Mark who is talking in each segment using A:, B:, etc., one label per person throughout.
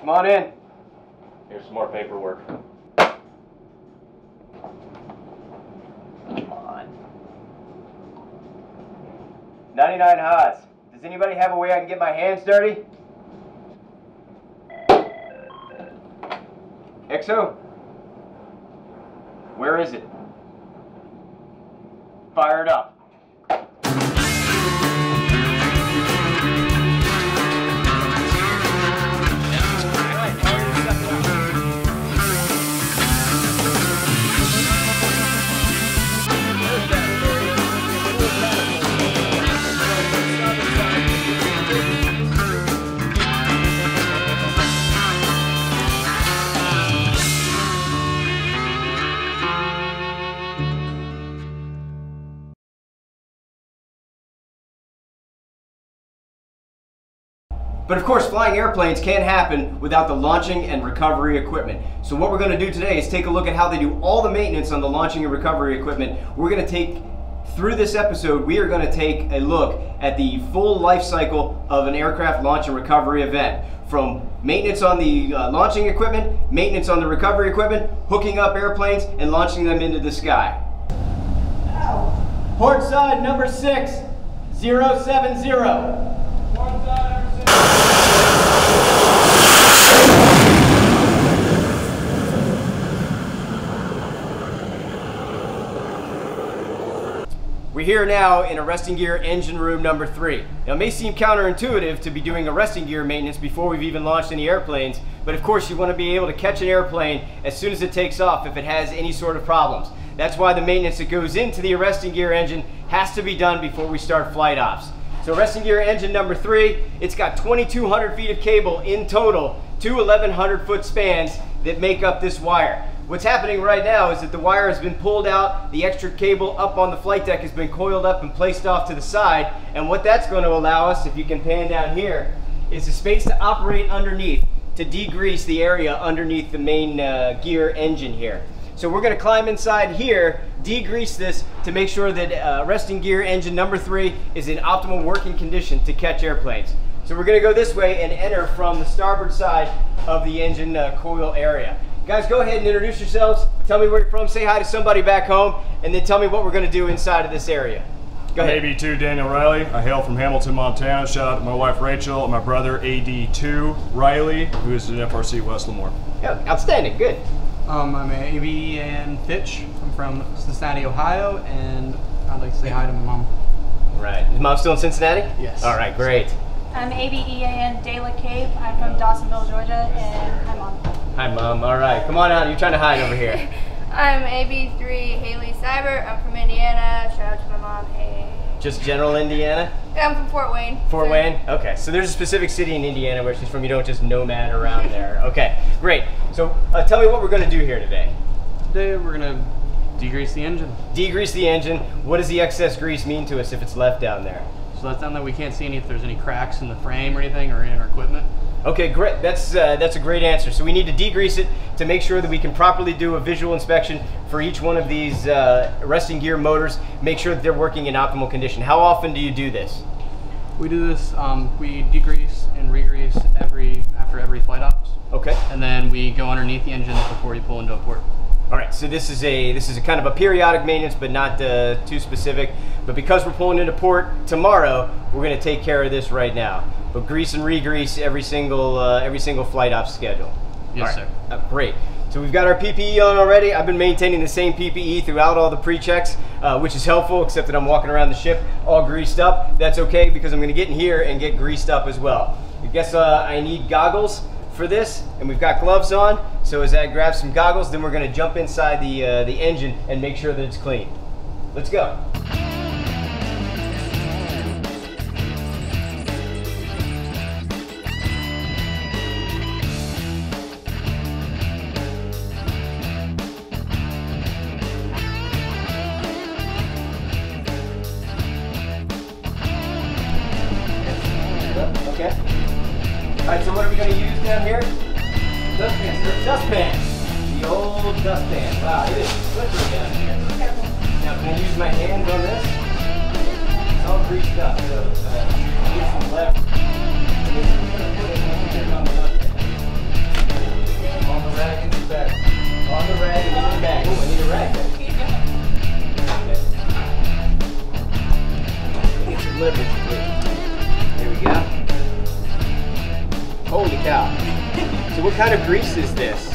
A: Come on in. Here's some more paperwork. Come on. 99 Haas. Does anybody have a way I can get my hands dirty? XO? Where is it? Fire it up. But of course, flying airplanes can't happen without the launching and recovery equipment. So what we're going to do today is take a look at how they do all the maintenance on the launching and recovery equipment. We're going to take, through this episode, we are going to take a look at the full life cycle of an aircraft launch and recovery event. From maintenance on the launching equipment, maintenance on the recovery equipment, hooking up airplanes, and launching them into the sky. Port side number 6, 070. Port side number 6. We're here now in arresting gear engine room number 3. Now it may seem counterintuitive to be doing arresting gear maintenance before we've even launched any airplanes, but of course you want to be able to catch an airplane as soon as it takes off if it has any sort of problems. That's why the maintenance that goes into the arresting gear engine has to be done before we start flight ops. So arresting gear engine number 3, it's got 2,200 feet of cable in total, two 1,100 foot spans that make up this wire. What's happening right now is that the wire has been pulled out, the extra cable up on the flight deck has been coiled up and placed off to the side, and what that's going to allow us, if you can pan down here, is a space to operate underneath, to degrease the area underneath the main gear engine here. So we're going to climb inside here, degrease this to make sure that arresting gear engine number 3 is in optimal working condition to catch airplanes. So we're going to go this way and enter from the starboard side of the engine coil area. Guys, go ahead and introduce yourselves. Tell me where you're from, say hi to somebody back home, and then tell me what we're going to do inside of this area. Go ahead.
B: AB2 Daniel Riley. I hail from Hamilton, Montana. Shout out to my wife Rachel and my brother AD2 Riley, who is at FRC West Lemoore.
A: Yeah, outstanding, good.
C: I'm AB and Fitch. I'm from Cincinnati, Ohio, and I'd like to say hi to my mom.
A: Right. Is mom still in Cincinnati?
C: Yes.
A: All right, great.
D: I'm ABEAN Dayla Cape. I'm from Dawsonville, Georgia, and hi, Mom.
A: Hi, Mom. All right, come on out. You're trying to hide over here.
E: I'm AB3 Haley Seibert. I'm from Indiana. Shout out to my mom. Hey.
A: Just general Indiana?
E: Yeah, I'm from Fort Wayne.
A: Fort Wayne? Okay, so there's a specific city in Indiana where she's from. You don't just nomad around there. Okay, great. So tell me what we're going to do here today.
C: Today we're going to degrease the engine.
A: Degrease the engine. What does the excess grease mean to us if it's left down there?
C: So that's down there. We can't see if there's any cracks in the frame or anything or in our equipment.
A: Okay, great. That's a great answer. So we need to degrease it to make sure that we can properly do a visual inspection for each one of these arresting gear motors, make sure that they're working in optimal condition. How often do you do this?
C: We do this, we degrease and regrease after every flight ops.
A: Okay.
C: And then we go underneath the engine before you pull into a port.
A: All right, so this is a kind of a periodic maintenance, but not too specific. But because we're pulling into port tomorrow, we're going to take care of this right now. But grease and re-grease every single flight ops schedule.
C: Yes, sir.
A: Great. So we've got our PPE on already. I've been maintaining the same PPE throughout all the pre-checks, which is helpful, except that I'm walking around the ship all greased up. That's okay, because I'm going to get in here and get greased up as well. I guess I need goggles for this, and we've got gloves on. So as I grab some goggles, then we're going to jump inside the engine and make sure that it's clean. Let's go. Okay. All right, so what are we going to use down here? Dustpans, sir. Dustpan. The old dustpan. Wow, it is slippery down here. Now, can I use my hands on this? It's all greased up, so get some left. And then we're going to put it on the dustpan. cow. So what kind of grease is this?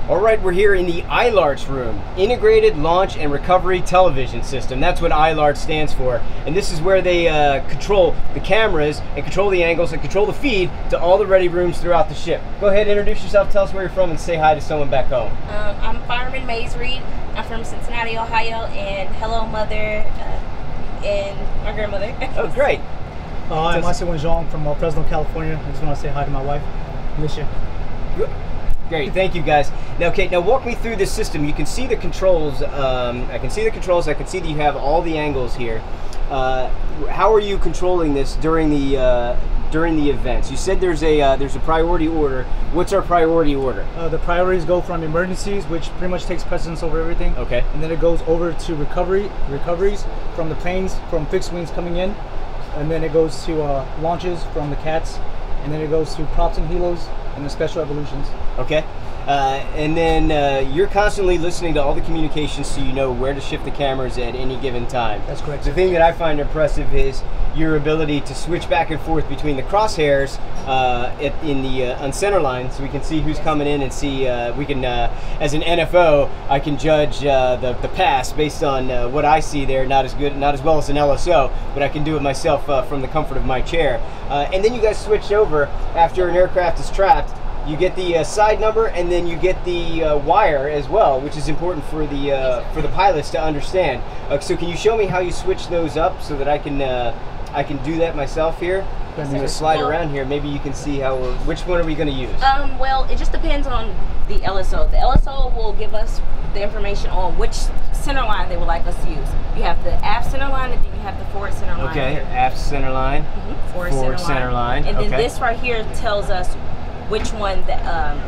A: Alright, we're here in the ILARTS room, Integrated Launch and Recovery Television System. That's what ILART stands for. And this is where they control the cameras and control the angles and control the feed to all the ready rooms throughout the ship. Go ahead, introduce yourself, tell us where you're from, and say hi to someone back home.
F: I'm Fireman Mays Reed. I'm from Cincinnati, Ohio, and hello, mother, and my grandmother.
A: Oh, great.
G: I'm S01E06 from Fresno, California. I just want to say hi to my wife. Miss you.
A: Great, thank you guys. Now, okay, now walk me through this system. You can see the controls. I can see the controls. I can see that you have all the angles here. How are you controlling this during the events? You said there's a priority order. What's our priority order?
G: The priorities go from emergencies, which pretty much takes precedence over everything.
A: Okay.
G: And then it goes over to recoveries from the planes, from fixed wings coming in, and then it goes to launches from the CATs, and then it goes to props and helos and the special evolutions.
A: Okay. And then you're constantly listening to all the communications so you know where to shift the cameras at any given time.
G: That's correct.
A: The thing that I find impressive is your ability to switch back and forth between the crosshairs in the on center line, so we can see who's coming in and see, we can, as an NFO, I can judge the pass based on what I see there, not as well as an LSO, but I can do it myself from the comfort of my chair. And then you guys switch over after an aircraft is trapped. You get the side number, and then you get the wire as well, which is important for the pilots to understand. So can you show me how you switch those up so that I can do that myself here? I'm going to slide around here. Maybe you can see how which one are we going to use?
F: Well, it just depends on the LSO. The LSO will give us the information on which center line they would like us to use. You have the aft center line, and then you have the forward center line.
A: Okay, aft center line, forward center line.
F: And then this right here tells us which one the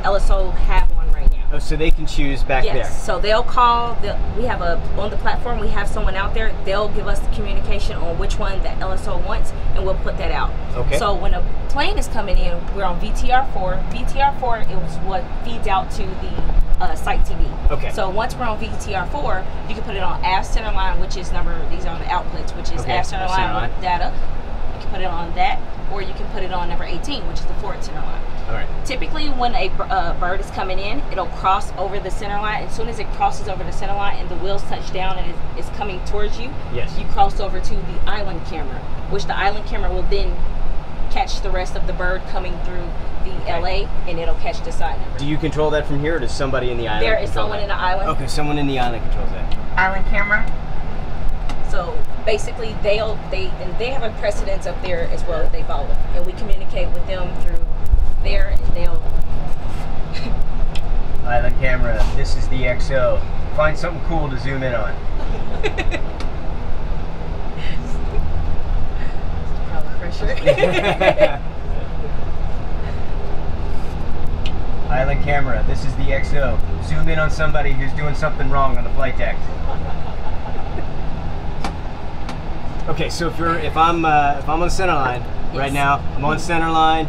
F: LSO have on right now.
A: Oh, so they can choose back
F: Yes.
A: there.
F: So they'll call. We have on the platform. We have someone out there. They'll give us the communication on which one that LSO wants, and we'll put that out.
A: Okay.
F: So when a plane is coming in, we're on VTR4. VTR4 is what feeds out to the site TV.
A: Okay.
F: So once we're on VTR4, you can put it on AV center line, which is these are the outputs, which is
A: Okay,
F: AV center
A: AV center
F: line
A: line.
F: data. You can put it on that, or you can put it on number 18, which is the forward center line.
A: All right.
F: Typically, when a bird is coming in, it'll cross over the center line. As soon as it crosses over the center line and the wheels touch down and it's coming towards you,
A: Yes.
F: you cross over to the island camera, which the island camera will then catch the rest of the bird coming through the LA, and it'll catch the side number.
A: Do you control that from here, or does somebody in the island
F: There is
A: control
F: someone
A: that?
F: in the island.
A: Okay, someone in the island controls that.
F: Island camera. So basically, they have a precedence up there as well that they follow, and we communicate with them through there, and they'll.
A: Island camera, this is the XO. Find something cool to zoom in on.
F: Probably pressure.
A: Island camera, this is the XO. Zoom in on somebody who's doing something wrong on the flight deck. Okay, so if I'm on the center line right
F: Yes.
A: now, I'm on center line.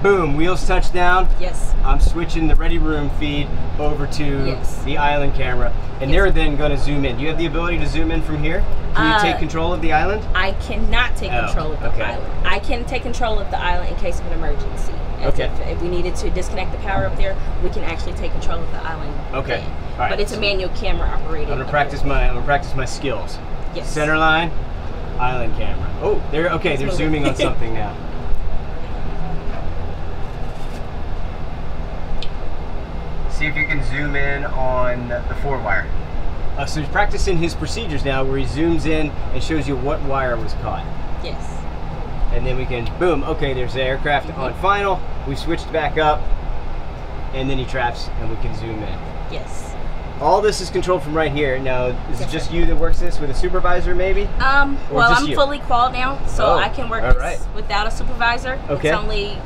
A: Boom, wheels touch down.
F: Yes.
A: I'm switching the ready room feed over to
F: Yes.
A: the island camera, and
F: Yes.
A: they're then going to zoom in. Do you have the ability to zoom in from here? Can you take control of the island?
F: I cannot take
A: Oh,
F: control of the
A: okay.
F: island. I can take control of the island in case of an emergency. As
A: Okay.
F: If we needed to disconnect the power up there, we can actually take control of the island.
A: Okay.
F: then.
A: All right.
F: But it's a manual camera operated.
A: I'm gonna practice my skills.
F: Yes.
A: Center line, island camera. Oh, they're okay.
F: It's
A: They're
F: moving.
A: zooming on something now. See if you can zoom in on the forward wire. So he's practicing his procedures now, where he zooms in and shows you what wire was caught,
F: Yes.
A: and then we can boom. Okay, there's the aircraft on final. We switched back up, and then he traps, and we can zoom in.
F: Yes.
A: All this is controlled from right here. Now, is
F: Yes,
A: it just
F: sir.
A: you that works this with a supervisor, maybe?
F: Well,
A: just
F: I'm
A: you?
F: fully qualified now, so
A: Oh,
F: I can work
A: all
F: this
A: right.
F: without a supervisor.
A: Okay.
F: It's only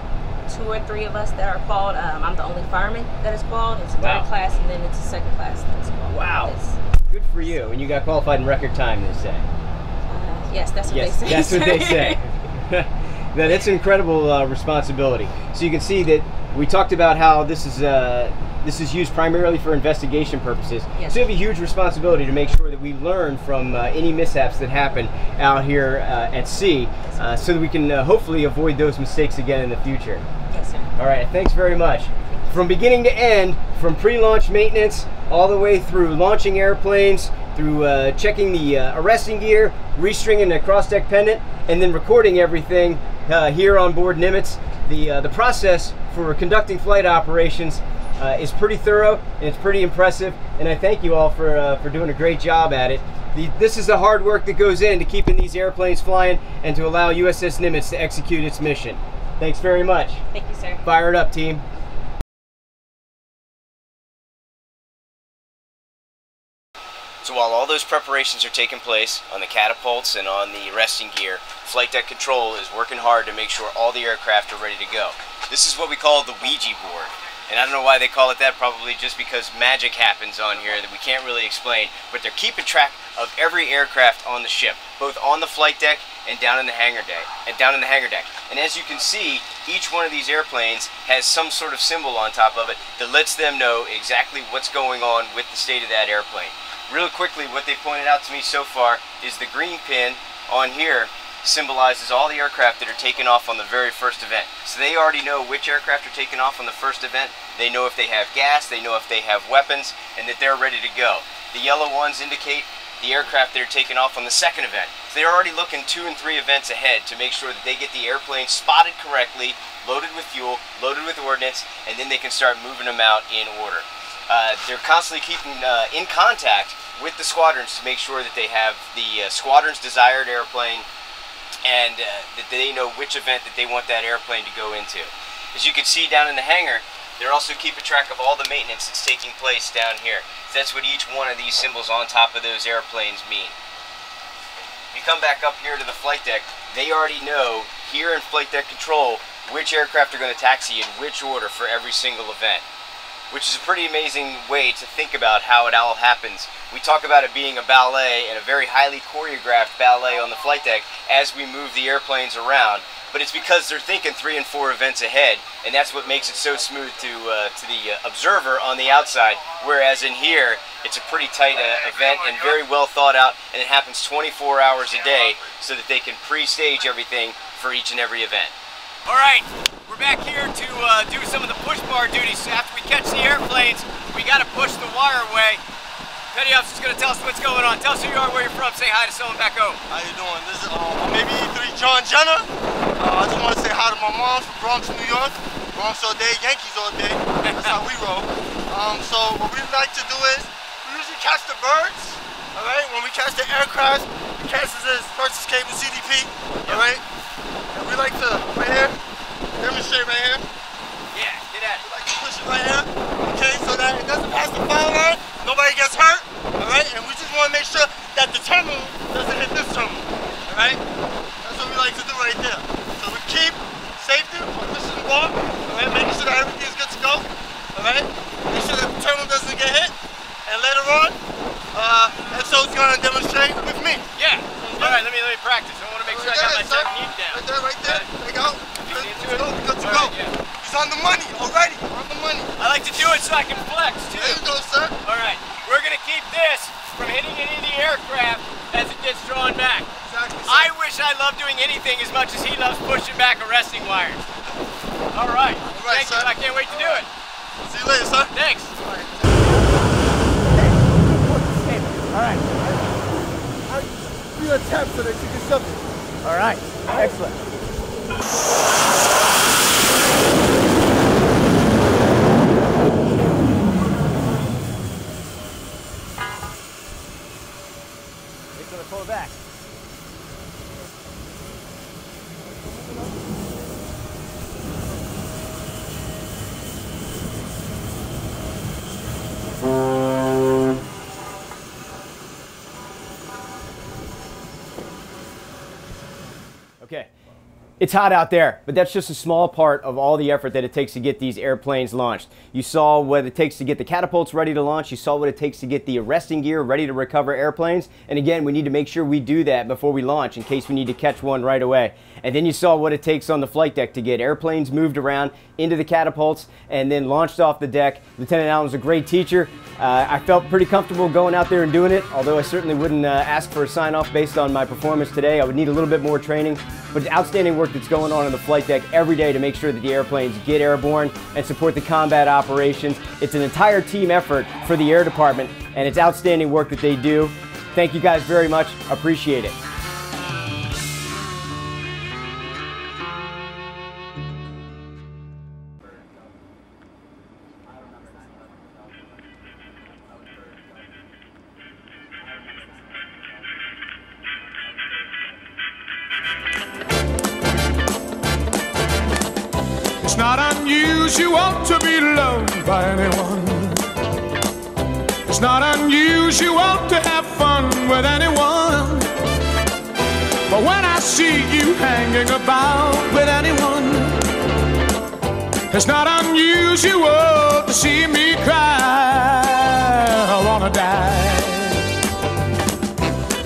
F: 2 or 3 of us that are qualified. I'm the only fireman that is qualified. It's a
A: Wow.
F: third class, and then it's a second class that is qualified.
A: Wow.
F: Yes.
A: Good for you. And you got qualified in record time, they say.
F: Yes, that's what
A: Yes,
F: they say.
A: that's what they say. Now, that's incredible responsibility. So you can see that we talked about how this is used primarily for investigation purposes.
F: Yes.
A: So you have a huge responsibility to make sure that we learn from any mishaps that happen out here at sea, so that we can hopefully avoid those mistakes again in the future.
F: Yes, sir.
A: All right, thanks very much. From beginning to end, from pre-launch maintenance all the way through launching airplanes, through checking the arresting gear, restringing the cross-deck pendant, and then recording everything here on board Nimitz. The process for conducting flight operations is pretty thorough, and it's pretty impressive, and I thank you all for doing a great job at it. This is the hard work that goes into keeping these airplanes flying and to allow USS Nimitz to execute its mission. Thanks very much.
F: Thank you, sir.
A: Fire it up, team. So while all those preparations are taking place on the catapults and on the arresting gear, Flight Deck Control is working hard to make sure all the aircraft are ready to go. This is what we call the Ouija board. And I don't know why they call it that, probably just because magic happens on here that we can't really explain, but they're keeping track of every aircraft on the ship, both on the flight deck and down in the hangar deck. And as you can see, each one of these airplanes has some sort of symbol on top of it that lets them know exactly what's going on with the state of that airplane. Real quickly, what they pointed out to me so far is the green pin on here symbolizes all the aircraft that are taken off on the very first event. So they already know which aircraft are taken off on the first event. They know if they have gas, they know if they have weapons, and that they're ready to go. The yellow ones indicate the aircraft that are taken off on the second event. So they're already looking 2 and 3 events ahead to make sure that they get the airplane spotted correctly, loaded with fuel, loaded with ordnance, and then they can start moving them out in order. They're constantly keeping in contact with the squadrons to make sure that they have the squadron's desired airplane, and that they know which event that they want that airplane to go into. As you can see down in the hangar, they're also keeping track of all the maintenance that's taking place down here. That's what each one of these symbols on top of those airplanes mean. If you come back up here to the flight deck, they already know here in Flight Deck Control which aircraft are going to taxi in which order for every single event. which is a pretty amazing way to think about how it all happens. We talk about it being a ballet and a very highly choreographed ballet on the flight deck as we move the airplanes around, but it's because they're thinking 3 and 4 events ahead, and that's what makes it so smooth to the observer on the outside, whereas in here, it's a pretty tight event and very well thought out, and it happens 24 hours a day so that they can pre-stage everything for each and every event. All right, we're back here to do some of the push bar duties. After we catch the airplanes, we got to push the wire away. Petty Officer's going to tell us what's going on. Tell us who you are, where you're from. Say hi to someone back home.
H: How you doing? This is maybe E3 John Jenner. I just want to say hi to my mom from Bronx, New York. Bronx all day, Yankees all day. That's how we roll. So what we like to do is we usually catch the birds. All right. When we catch the aircraft, we catch this first escape in CDP. All right. And we like to right here demonstrate right here.
A: Yeah, get at it.
H: We like to push it right here. Okay, so that it doesn't pass the foul line. Nobody gets hurt, all right? And we just want to make sure that the terminal doesn't hit this terminal, all right? That's what we like to do right there. So we keep safety on pushing the ball, all right? Making sure that everything's good to go, all right? Make sure that the terminal doesn't get hit. And later on, SO's going to demonstrate with me.
A: Yeah. All right, let me practice. I want to make sure I got my technique down.
H: Right there. There you go. Good to go. He's on the money already. On the money.
A: I like to do it so I can flex too.
H: There you go, sir.
A: All right, we're gonna keep this from hitting any of the aircraft as it gets drawn back.
H: Exactly, sir.
A: I wish I loved doing anything as much as he loves pushing back arresting wires. All right. Thank you. I can't wait to do it.
H: See you later, sir.
A: Thanks.
I: All right. Do a tap so that you can shove it. All right. Excellent. It's going to pull back.
A: Okay, it's hot out there, but that's just a small part of all the effort that it takes to get these airplanes launched. You saw what it takes to get the catapults ready to launch. You saw what it takes to get the arresting gear ready to recover airplanes. And again, we need to make sure we do that before we launch in case we need to catch one right away. And then you saw what it takes on the flight deck to get airplanes moved around into the catapults and then launched off the deck. Lieutenant Allen was a great teacher. I felt pretty comfortable going out there and doing it, although I certainly wouldn't ask for a sign-off based on my performance today. I would need a little bit more training, but outstanding work that's going on the flight deck every day to make sure that the airplanes get airborne and support the combat operations. It's an entire team effort for the Air Department, and it's outstanding work that they do. Thank you guys very much. Appreciate it.
J: It's not unusual to be loved by anyone. It's not unusual to have fun with anyone. But when I see you hanging about with anyone, it's not unusual to see me cry. I wanna die.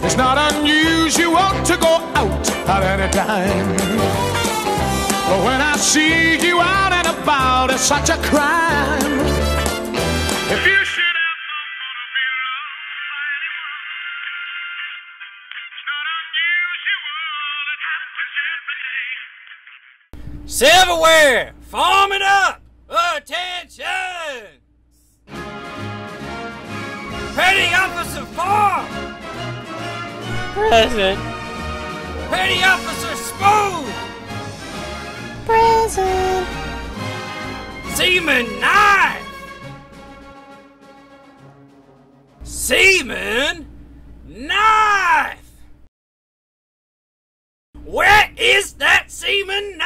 J: It's not unusual to go out at any time. But when I see you out and about, it's such a crime. If you should ever want to be loved by anyone, it's not unusual, it happens every day.
K: Silverware, forming up, attention! Petty Officer 4!
F: Present.
K: Petty Officer Smooth!
F: Present.
K: Seaman Knife! Seaman Knife! Where is that Seaman Knife?